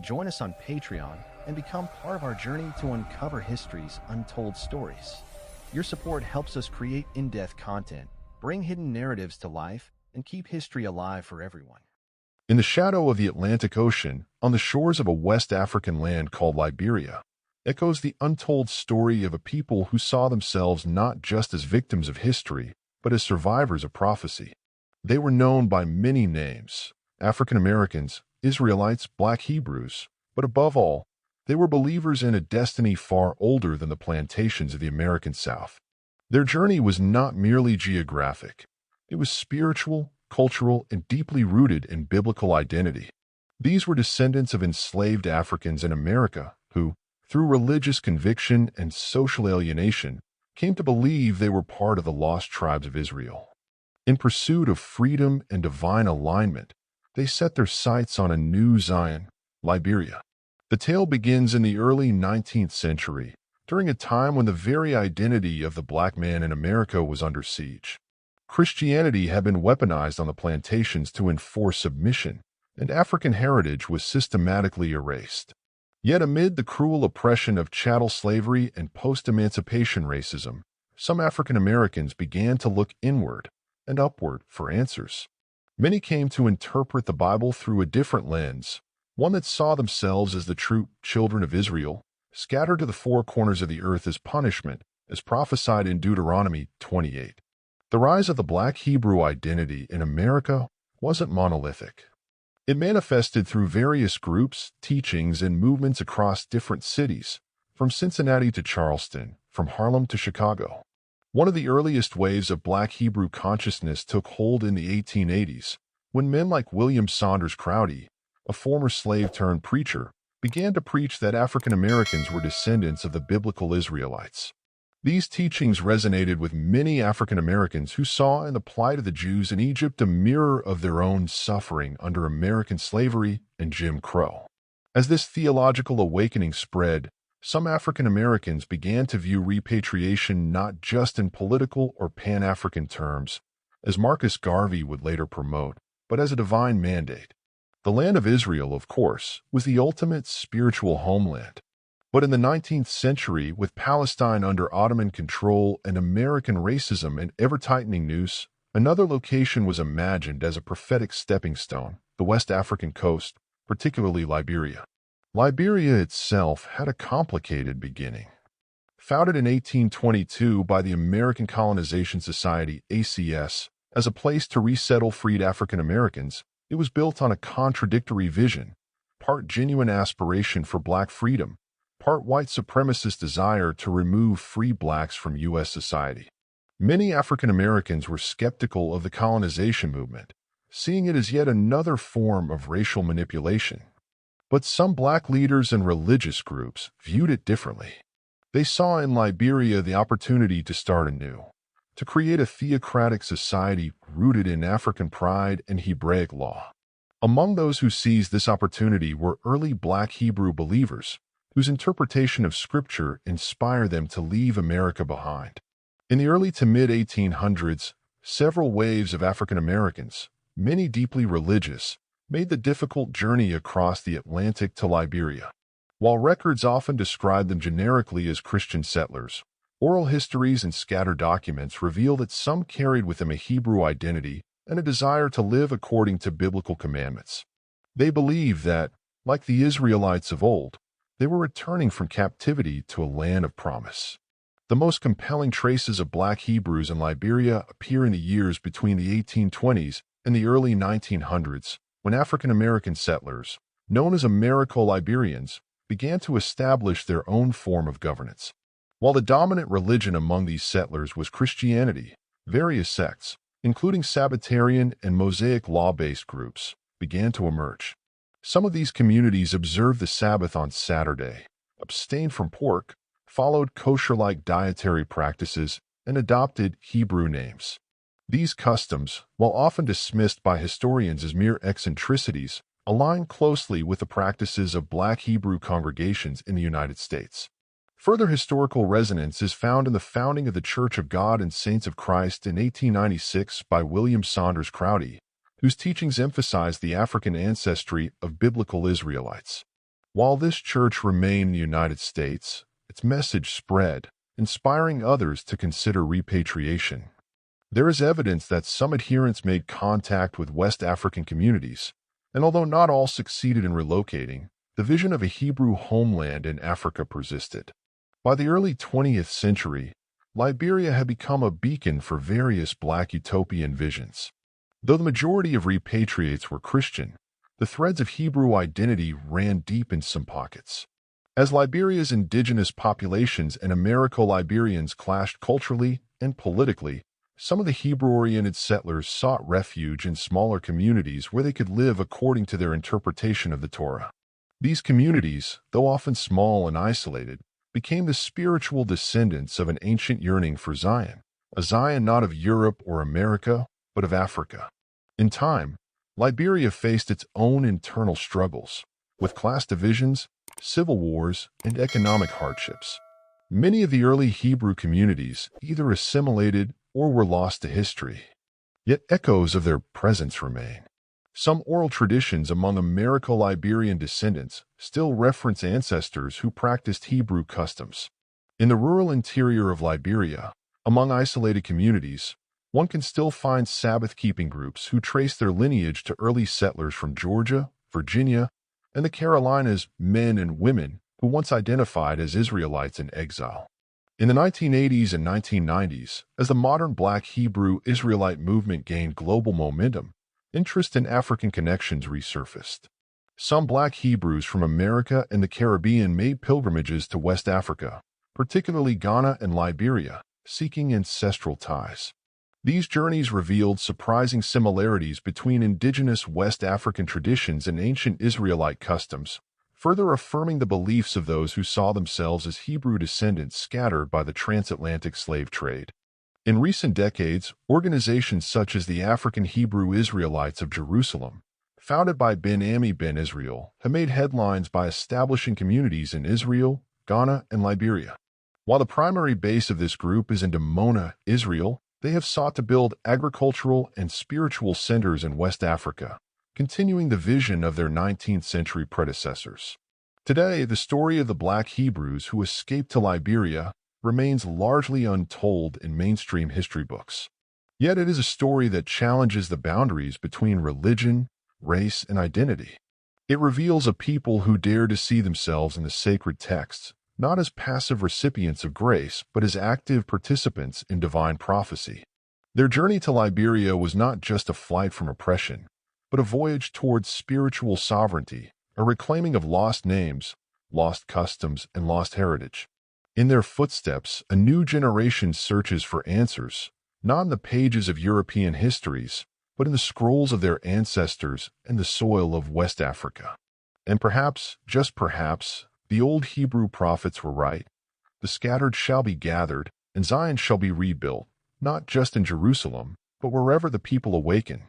Join us on Patreon and become part of our journey to uncover history's untold stories. Your support helps us create in-depth content, bring hidden narratives to life, and keep history alive for everyone. In the shadow of the Atlantic Ocean, on the shores of a West African land called Liberia, echoes the untold story of a people who saw themselves not just as victims of history, but as survivors of prophecy. They were known by many names: African Americans, Israelites, Black Hebrews, but above all, they were believers in a destiny far older than the plantations of the American South. Their journey was not merely geographic. It was spiritual, cultural, and deeply rooted in biblical identity. These were descendants of enslaved Africans in America who, through religious conviction and social alienation, came to believe they were part of the lost tribes of Israel. In pursuit of freedom and divine alignment, they set their sights on a new Zion, Liberia. The tale begins in the early 19th century, during a time when the very identity of the black man in America was under siege. Christianity had been weaponized on the plantations to enforce submission, and African heritage was systematically erased. Yet amid the cruel oppression of chattel slavery and post-emancipation racism, some African Americans began to look inward and upward for answers. Many came to interpret the Bible through a different lens, one that saw themselves as the true children of Israel, scattered to the four corners of the earth as punishment, as prophesied in Deuteronomy 28. The rise of the Black Hebrew identity in America wasn't monolithic. It manifested through various groups, teachings, and movements across different cities, from Cincinnati to Charleston, from Harlem to Chicago. One of the earliest waves of Black Hebrew consciousness took hold in the 1880s, when men like William Saunders Crowdy, a former slave-turned-preacher, began to preach that African Americans were descendants of the biblical Israelites. These teachings resonated with many African Americans who saw in the plight of the Jews in Egypt a mirror of their own suffering under American slavery and Jim Crow. As this theological awakening spread, some African Americans began to view repatriation not just in political or Pan-African terms, as Marcus Garvey would later promote, but as a divine mandate. The land of Israel, of course, was the ultimate spiritual homeland. But in the 19th century, with Palestine under Ottoman control and American racism an ever-tightening noose, another location was imagined as a prophetic stepping stone: the West African coast, particularly Liberia. Liberia itself had a complicated beginning. Founded in 1822 by the American Colonization Society, ACS, as a place to resettle freed African Americans, it was built on a contradictory vision: part genuine aspiration for black freedom, part white supremacist desire to remove free blacks from U.S. society. Many African Americans were skeptical of the colonization movement, seeing it as yet another form of racial manipulation. But some black leaders and religious groups viewed it differently. They saw in Liberia the opportunity to start anew, to create a theocratic society rooted in African pride and Hebraic law. Among those who seized this opportunity were early Black Hebrew believers, whose interpretation of Scripture inspired them to leave America behind. In the early to mid-1800s, several waves of African Americans, many deeply religious, made the difficult journey across the Atlantic to Liberia. While records often describe them generically as Christian settlers, oral histories and scattered documents reveal that some carried with them a Hebrew identity and a desire to live according to biblical commandments. They believed that, like the Israelites of old, they were returning from captivity to a land of promise. The most compelling traces of Black Hebrews in Liberia appear in the years between the 1820s and the early 1900s, when African American settlers, known as Americo-Liberians, began to establish their own form of governance. While the dominant religion among these settlers was Christianity, various sects, including Sabbatarian and Mosaic law-based groups, began to emerge. Some of these communities observed the Sabbath on Saturday, abstained from pork, followed kosher-like dietary practices, and adopted Hebrew names. These customs, while often dismissed by historians as mere eccentricities, align closely with the practices of Black Hebrew congregations in the United States. Further historical resonance is found in the founding of the Church of God and Saints of Christ in 1896 by William Saunders Crowdy, whose teachings emphasize the African ancestry of biblical Israelites. While this church remained in the United States, its message spread, inspiring others to consider repatriation. There is evidence that some adherents made contact with West African communities, and although not all succeeded in relocating, the vision of a Hebrew homeland in Africa persisted. By the early 20th century, Liberia had become a beacon for various Black utopian visions. Though the majority of repatriates were Christian, the threads of Hebrew identity ran deep in some pockets. As Liberia's indigenous populations and Americo-Liberians clashed culturally and politically, some of the Hebrew-oriented settlers sought refuge in smaller communities where they could live according to their interpretation of the Torah. These communities, though often small and isolated, became the spiritual descendants of an ancient yearning for Zion, a Zion not of Europe or America, but of Africa. In time, Liberia faced its own internal struggles, with class divisions, civil wars, and economic hardships. Many of the early Hebrew communities either assimilated or were lost to history. Yet echoes of their presence remain. Some oral traditions among Americo-Liberian descendants still reference ancestors who practiced Hebrew customs. In the rural interior of Liberia, among isolated communities, one can still find Sabbath-keeping groups who trace their lineage to early settlers from Georgia, Virginia, and the Carolinas, men and women who once identified as Israelites in exile. In the 1980s and 1990s, as the modern Black Hebrew Israelite movement gained global momentum, interest in African connections resurfaced. Some Black Hebrews from America and the Caribbean made pilgrimages to West Africa, particularly Ghana and Liberia, seeking ancestral ties. These journeys revealed surprising similarities between indigenous West African traditions and ancient Israelite customs, further affirming the beliefs of those who saw themselves as Hebrew descendants scattered by the transatlantic slave trade. In recent decades, organizations such as the African Hebrew Israelites of Jerusalem, founded by Ben Ami Ben Israel, have made headlines by establishing communities in Israel, Ghana, and Liberia. While the primary base of this group is in Dimona, Israel, they have sought to build agricultural and spiritual centers in West Africa, continuing the vision of their 19th century predecessors. Today, the story of the Black Hebrews who escaped to Liberia remains largely untold in mainstream history books. Yet it is a story that challenges the boundaries between religion, race, and identity. It reveals a people who dare to see themselves in the sacred texts, not as passive recipients of grace, but as active participants in divine prophecy. Their journey to Liberia was not just a flight from oppression, but a voyage towards spiritual sovereignty, a reclaiming of lost names, lost customs, and lost heritage. In their footsteps, a new generation searches for answers, not in the pages of European histories, but in the scrolls of their ancestors and the soil of West Africa. And perhaps, just perhaps, the old Hebrew prophets were right. The scattered shall be gathered, and Zion shall be rebuilt, not just in Jerusalem, but wherever the people awaken.